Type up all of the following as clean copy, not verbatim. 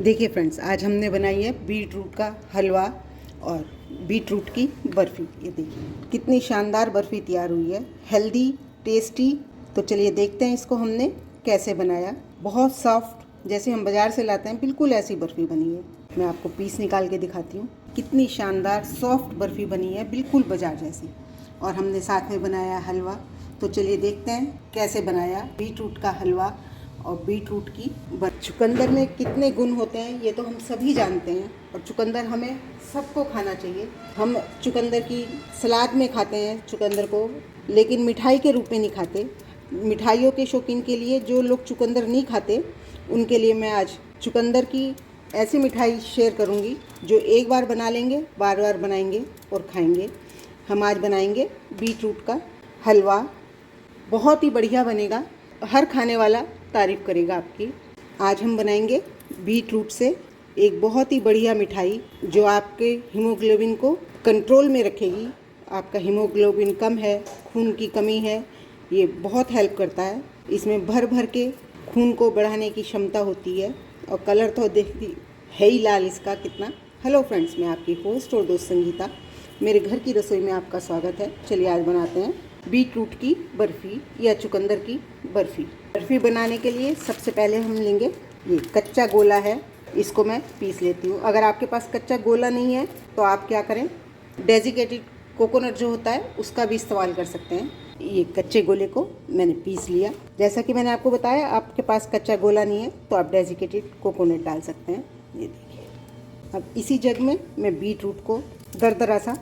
देखिए फ्रेंड्स, आज हमने बनाई है बीट रूट का हलवा और बीट रूट की बर्फ़ी। ये देखिए कितनी शानदार बर्फ़ी तैयार हुई है, हेल्दी टेस्टी। तो चलिए देखते हैं इसको हमने कैसे बनाया। बहुत सॉफ्ट, जैसे हम बाज़ार से लाते हैं बिल्कुल ऐसी बर्फ़ी बनी है। मैं आपको पीस निकाल के दिखाती हूँ। कितनी शानदार सॉफ्ट बर्फ़ी बनी है, बिल्कुल बाज़ार जैसी। और हमने साथ में बनाया हलवा। तो चलिए देखते हैं कैसे बनाया बीट रूट का हलवा और बीट रूट की चुकंदर में कितने गुण होते हैं ये तो हम सभी जानते हैं, और चुकंदर हमें सबको खाना चाहिए। हम चुकंदर की सलाद में खाते हैं चुकंदर को, लेकिन मिठाई के रूप में नहीं खाते। मिठाइयों के शौकीन के लिए, जो लोग चुकंदर नहीं खाते उनके लिए मैं आज चुकंदर की ऐसी मिठाई शेयर करूंगी जो एक बार बना लेंगे, बार बार बनाएंगे और खाएंगे। हम आज बनाएंगे बीट रूट का हलवा। बहुत ही बढ़िया बनेगा, हर खाने वाला तारीफ़ करेगा आपकी। आज हम बनाएंगे बीट रूट से एक बहुत ही बढ़िया मिठाई जो आपके हीमोग्लोबिन को कंट्रोल में रखेगी। आपका हीमोग्लोबिन कम है, खून की कमी है, ये बहुत हेल्प करता है। इसमें भर भर के खून को बढ़ाने की क्षमता होती है, और कलर तो देखती है ही लाल इसका कितना। हेलो फ्रेंड्स, मैं आपकी होस्ट और दोस्त संगीता। मेरे घर की रसोई में आपका स्वागत है। चलिए आज बनाते हैं बीट रूट की बर्फ़ी या चुकंदर की बर्फ़ी। बर्फ़ी बनाने के लिए सबसे पहले हम लेंगे ये कच्चा गोला है, इसको मैं पीस लेती हूँ। अगर आपके पास कच्चा गोला नहीं है तो आप क्या करें, डेजिकेटेड कोकोनट जो होता है उसका भी इस्तेमाल कर सकते हैं। ये कच्चे गोले को मैंने पीस लिया। जैसा कि मैंने आपको बताया, आपके पास कच्चा गोला नहीं है तो आप डेजिकेटेड कोकोनट डाल सकते हैं। ये देखिए, अब इसी जग में मैं बीट रूट को दरदरा सा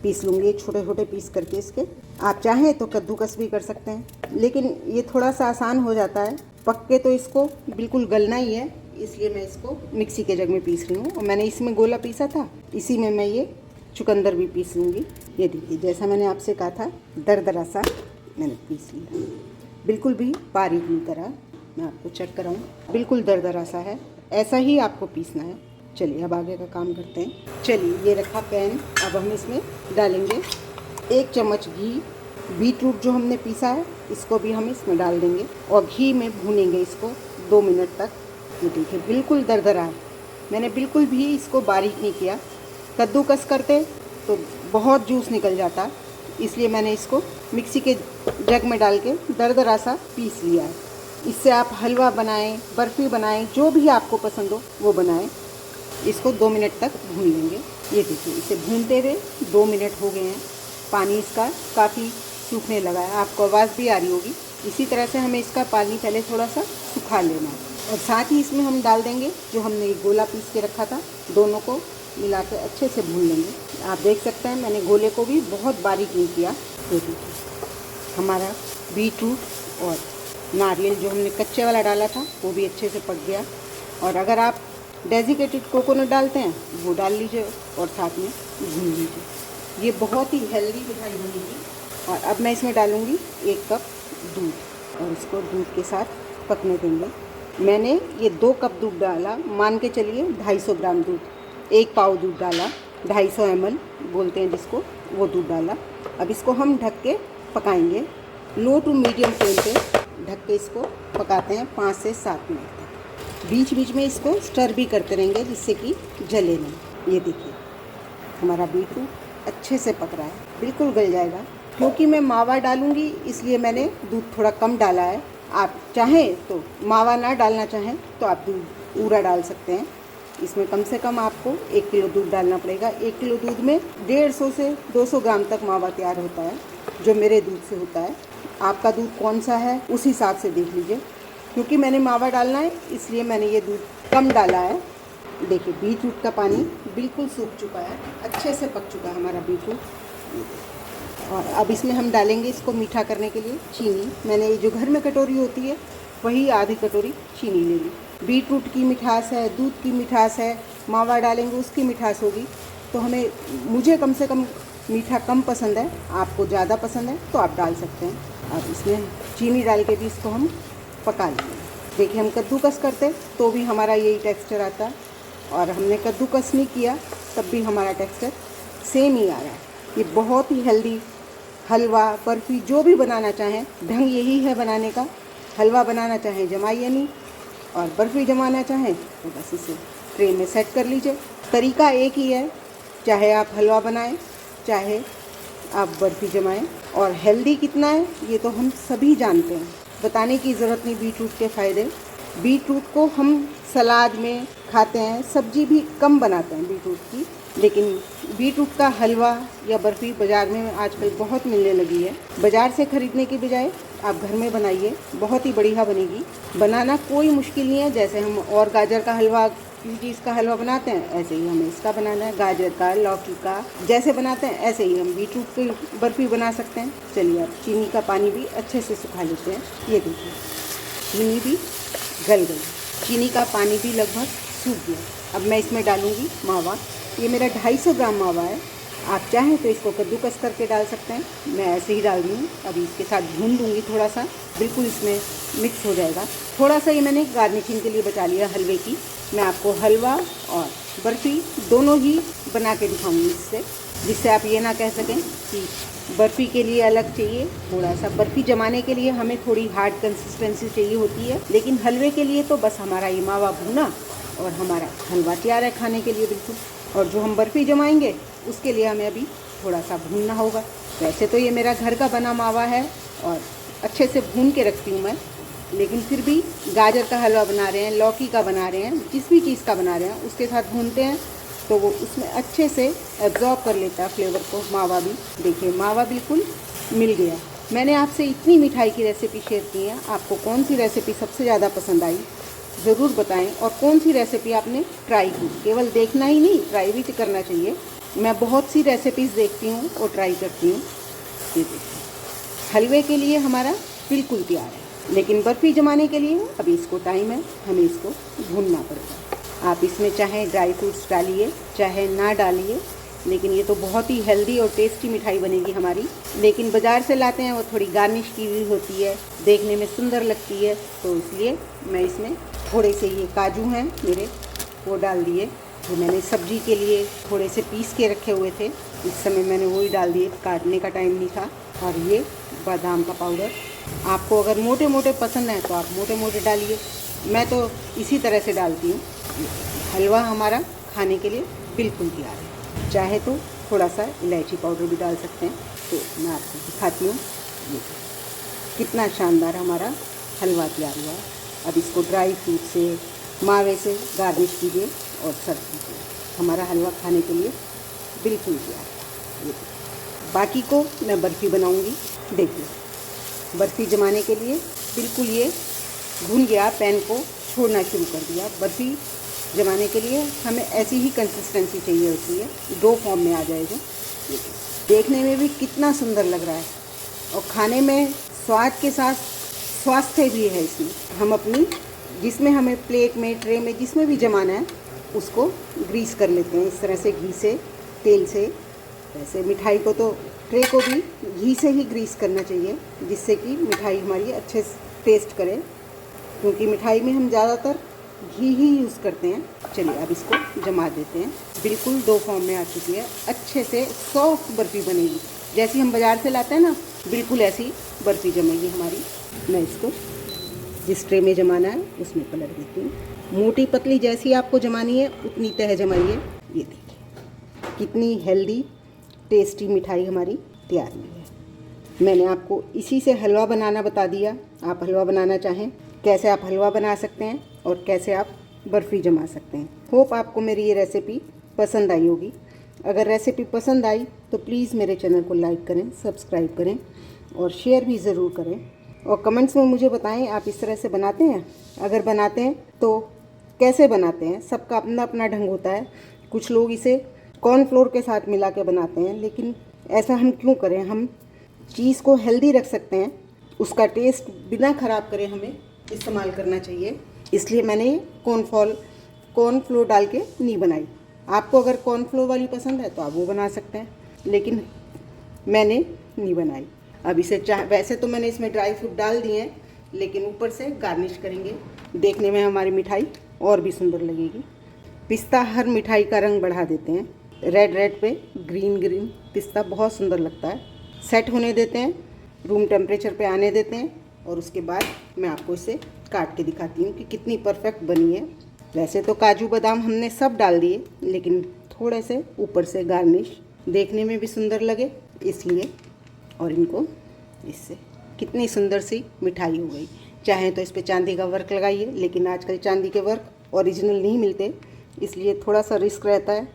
पीस लूँगी, छोटे छोटे पीस करके इसके। आप चाहें तो कद्दूकस भी कर सकते हैं, लेकिन ये थोड़ा सा आसान हो जाता है। पक्के तो इसको बिल्कुल गलना ही है, इसलिए मैं इसको मिक्सी के जग में पीस रही हूँ। और मैंने इसमें गोला पीसा था, इसी में मैं ये चुकंदर भी पीस लूँगी। ये देखिए, जैसा मैंने आपसे कहा था दरदरा सा मैंने पीस लिया, बिल्कुल भी बारीक नहीं करा। मैं आपको चेक कराऊँ, बिल्कुल दरदरा सा है, ऐसा ही आपको पीसना है। चलिए अब आगे का काम करते हैं। चलिए ये रखा पैन, अब हम इसमें डालेंगे 1 चम्मच घी। बीट रूट जो हमने पीसा है इसको भी हम इसमें डाल देंगे और घी में भूनेंगे इसको 2 मिनट तक। ये देखिए बिल्कुल दरदरा है, मैंने बिल्कुल भी इसको बारीक नहीं किया। कद्दूकस करते तो बहुत जूस निकल जाता, इसलिए मैंने इसको मिक्सी के जग में डाल के दरदरा सा पीस लिया है। इससे आप हलवा बनाएं, बर्फ़ी बनाएं, जो भी आपको पसंद हो वो बनाएं। इसको 2 मिनट तक भून लेंगे। ये देखिए, इसे भूनते हुए 2 मिनट हो गए हैं। पानी इसका काफ़ी सूखने लगा है, आपको आवाज़ भी आ रही होगी। इसी तरह से हमें इसका पानी पहले थोड़ा सा सुखा लेना है। और साथ ही इसमें हम डाल देंगे जो हमने गोला पीस के रखा था, दोनों को मिला के अच्छे से भून लेंगे। आप देख सकते हैं मैंने गोले को भी बहुत बारीक नहीं किया। तो देखिए हमारा बीट रूट और नारियल जो हमने कच्चे वाला डाला था वो भी अच्छे से पक गया। और अगर आप डेजिकेटेड कोकोनट डालते हैं वो डाल लीजिए और साथ में भून लीजिए। ये बहुत ही हेल्दी मिठाई बनेगी। और अब मैं इसमें डालूँगी 1 कप दूध, और इसको दूध के साथ पकने देंगे। मैंने ये 2 कप दूध डाला, मान के चलिए 250 ग्राम दूध, 1 पाव दूध डाला, 250 ml बोलते हैं जिसको, वो दूध डाला। अब इसको हम ढक के पकाएंगे, लो टू मीडियम फ्लेम पे ढक के इसको पकाते हैं 5 से 7 मिनट तक। बीच बीच में इसको स्टर भी करते रहेंगे जिससे कि जले नहीं। ये देखिए हमारा बीट रूट अच्छे से पक रहा है, बिल्कुल गल जाएगा। क्योंकि मैं मावा डालूंगी इसलिए मैंने दूध थोड़ा कम डाला है। आप चाहें तो मावा ना डालना चाहें तो आप दूध पूरा डाल सकते हैं। इसमें कम से कम आपको 1 किलो दूध डालना पड़ेगा। 1 किलो दूध में 150 से 200 ग्राम तक मावा तैयार होता है, जो मेरे दूध से होता है। आपका दूध कौन सा है उस हिसाब से देख लीजिए। क्योंकि मैंने मावा डालना है इसलिए मैंने ये दूध कम डाला है। देखिए बीट रूट का पानी बिल्कुल सूख चुका है, अच्छे से पक चुका है हमारा बीट रूट। और अब इसमें हम डालेंगे इसको मीठा करने के लिए चीनी। मैंने ये जो घर में कटोरी होती है वही आधी कटोरी चीनी ले ली। बीट रूट की मिठास है, दूध की मिठास है, मावा डालेंगे उसकी मिठास होगी। तो मुझे कम से कम मीठा कम पसंद है, आपको ज़्यादा पसंद है तो आप डाल सकते हैं। अब इसमें चीनी डाल के भी इसको हम पका लेंगे। देखिए हम कद्दूकस करते तो भी हमारा यही टेक्सचर आता, और हमने कद्दूकस नहीं किया तब भी हमारा टेक्सचर सेम ही आ रहा है। ये बहुत ही हेल्दी हलवा, बर्फ़ी जो भी बनाना चाहें ढंग यही है बनाने का। हलवा बनाना चाहें जमाइए नहीं, और बर्फ़ी जमाना चाहें तो बस इसे ट्रे में सेट कर लीजिए। तरीका एक ही है, चाहे आप हलवा बनाएं, चाहे आप बर्फ़ी जमाएं। और हेल्दी कितना है ये तो हम सभी जानते हैं, बताने की ज़रूरत नहीं। बीटरूट के फ़ायदे, बीटरूट को हम सलाद में खाते हैं, सब्जी भी कम बनाते हैं बीटरूट की, लेकिन बीटरूट का हलवा या बर्फ़ी बाज़ार में आजकल बहुत मिलने लगी है। बाज़ार से ख़रीदने की बजाय आप घर में बनाइए, बहुत ही बढ़िया बनेगी। बनाना कोई मुश्किल नहीं है। जैसे हम और गाजर का हलवा, किसी चीज़ का हलवा बनाते हैं, ऐसे ही हमें इसका बनाना है। गाजर का, लौकी का जैसे बनाते हैं ऐसे ही हम बीटरूट की बर्फ़ी बना सकते हैं। चलिए अब चीनी का पानी भी अच्छे से सुखा लेते हैं। ये देखिए चीनी भी गल गई, चीनी का पानी भी लगभग सूख गया। अब मैं इसमें डालूँगी मावा। ये मेरा 250 ग्राम मावा है। आप चाहें तो इसको कद्दूकस करके डाल सकते हैं, मैं ऐसे ही डाल दी हूँ। अभी इसके साथ भून दूँगी थोड़ा सा, बिल्कुल इसमें मिक्स हो जाएगा। थोड़ा सा ये मैंने गार्निशिंग के लिए बचा लिया हलवे की। मैं आपको हलवा और बर्फ़ी दोनों ही बना के दिखाऊँगी इससे, जिससे आप ये ना कह सकें कि बर्फ़ी के लिए अलग चाहिए। थोड़ा सा बर्फ़ी जमाने के लिए हमें थोड़ी हार्ड कंसिस्टेंसी चाहिए होती है, लेकिन हलवे के लिए तो बस हमारा ये मावा भुना और हमारा हलवा तैयार है खाने के लिए बिल्कुल। और जो हम बर्फ़ी जमाएंगे उसके लिए हमें अभी थोड़ा सा भूनना होगा। वैसे तो ये मेरा घर का बना मावा है और अच्छे से भून के रखती हूँ मैं, लेकिन फिर भी गाजर का हलवा बना रहे हैं, लौकी का बना रहे हैं, जिस भी चीज़ का बना रहे हैं उसके साथ भूनते हैं तो वो उसमें अच्छे से एब्जॉर्ब कर लेता है फ्लेवर को मावा भी। देखिए मावा बिल्कुल मिल गया। मैंने आपसे इतनी मिठाई की रेसिपी शेयर की है, आपको कौन सी रेसिपी सबसे ज़्यादा पसंद आई ज़रूर बताएं, और कौन सी रेसिपी आपने ट्राई की। केवल देखना ही नहीं, ट्राई भी करना चाहिए। मैं बहुत सी रेसिपीज़ देखती हूँ और ट्राई करती हूँ। ये देखिए हलवे के लिए हमारा बिल्कुल तैयार है, लेकिन बर्फ़ी जमाने के लिए अभी इसको टाइम है, हमें इसको भूनना पड़ेगा। आप इसमें चाहे ड्राई फ्रूट्स डालिए चाहे ना डालिए, लेकिन ये तो बहुत ही हेल्दी और टेस्टी मिठाई बनेगी हमारी। लेकिन बाज़ार से लाते हैं वो थोड़ी गार्निश की हुई होती है, देखने में सुंदर लगती है, तो इसलिए मैं इसमें थोड़े से ये काजू हैं मेरे, वो डाल दिए जो मैंने सब्जी के लिए थोड़े से पीस के रखे हुए थे। इस समय मैंने वही डाल दिए, काटने का टाइम नहीं था। और ये बादाम का पाउडर, आपको अगर मोटे मोटे पसंद है तो आप मोटे मोटे डालिए, मैं तो इसी तरह से डालती हूँ। हलवा हमारा खाने के लिए बिल्कुल तैयार है। चाहे तो थोड़ा सा इलायची पाउडर भी डाल सकते हैं। तो मैं आपको दिखाती हूँ ये कितना शानदार हमारा हलवा तैयार हुआ है। अब इसको ड्राई फ्रूट से, मावे से गार्निश कीजिए और सर्व कीजिए। हमारा हलवा खाने के लिए बिल्कुल तैयार है। ये बाकी को मैं बर्फ़ी बनाऊंगी। देखिए बर्फ़ी जमाने के लिए बिल्कुल ये भून गया, पैन को छोड़ना शुरू कर दिया। बर्फ़ी जमाने के लिए हमें ऐसी ही कंसिस्टेंसी चाहिए होती है, डो फॉर्म में आ जाए जो। देखने में भी कितना सुंदर लग रहा है और खाने में स्वाद के साथ स्वास्थ्य भी है इसमें। हम अपनी जिसमें हमें प्लेट में, ट्रे में, जिसमें भी जमाना है उसको ग्रीस कर लेते हैं इस तरह से, घी से, तेल से। वैसे मिठाई को तो ट्रे को भी घी से ही ग्रीस करना चाहिए, जिससे कि मिठाई हमारी अच्छे से टेस्ट करे, क्योंकि मिठाई में हम ज़्यादातर घी ही यूज़ करते हैं। चलिए अब इसको जमा देते हैं। बिल्कुल डो फॉर्म में आ चुकी है, अच्छे से सॉफ्ट बर्फ़ी बनेगी। जैसी हम बाज़ार से लाते हैं ना, बिल्कुल ऐसी बर्फ़ी जमेगी हमारी। मैं इसको जिस ट्रे में जमाना है उसमें पलट देती हूँ। मोटी पतली जैसी आपको जमानी है उतनी तह जमाइए। ये देखिए कितनी हेल्दी टेस्टी मिठाई हमारी तैयार हुई है। मैंने आपको इसी से हलवा बनाना बता दिया। आप हलवा बनाना चाहें, कैसे आप हलवा बना सकते हैं और कैसे आप बर्फ़ी जमा सकते हैं। होप आपको मेरी ये रेसिपी पसंद आई होगी। अगर रेसिपी पसंद आई तो प्लीज़ मेरे चैनल को लाइक करें, सब्सक्राइब करें और शेयर भी ज़रूर करें। और कमेंट्स में मुझे बताएं आप इस तरह से बनाते हैं। अगर बनाते हैं तो कैसे बनाते हैं। सबका अपना अपना ढंग होता है। कुछ लोग इसे कॉर्नफ्लोर के साथ मिला के बनाते हैं, लेकिन ऐसा हम क्यों करें। हम चीज़ को हेल्दी रख सकते हैं, उसका टेस्ट बिना ख़राब करे हमें इस्तेमाल करना चाहिए। इसलिए मैंने कॉर्नफ्लोर डाल के नहीं बनाई। आपको अगर कॉर्नफ्लोर वाली पसंद है तो आप वो बना सकते हैं, लेकिन मैंने नहीं बनाई। अब इसे वैसे तो मैंने इसमें ड्राई फ्रूट डाल दिए हैं, लेकिन ऊपर से गार्निश करेंगे। देखने में हमारी मिठाई और भी सुंदर लगेगी। पिस्ता हर मिठाई का रंग बढ़ा देते हैं। रेड रेड पे ग्रीन ग्रीन पिस्ता बहुत सुंदर लगता है। सेट होने देते हैं, रूम टेम्परेचर पे आने देते हैं। और उसके बाद मैं आपको इसे काट के दिखाती हूँ कि कितनी परफेक्ट बनी है। वैसे तो काजू बादाम हमने सब डाल दिए, लेकिन थोड़े से ऊपर से गार्निश देखने में भी सुंदर लगे इसलिए। और इनको इससे कितनी सुंदर सी मिठाई हो गई। चाहे तो इस पर चांदी का वर्क लगाइए, लेकिन आजकल चांदी के वर्क ओरिजिनल नहीं मिलते, इसलिए थोड़ा सा रिस्क रहता है,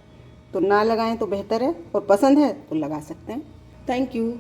तो ना लगाएं तो बेहतर है। और पसंद है तो लगा सकते हैं। Thank you.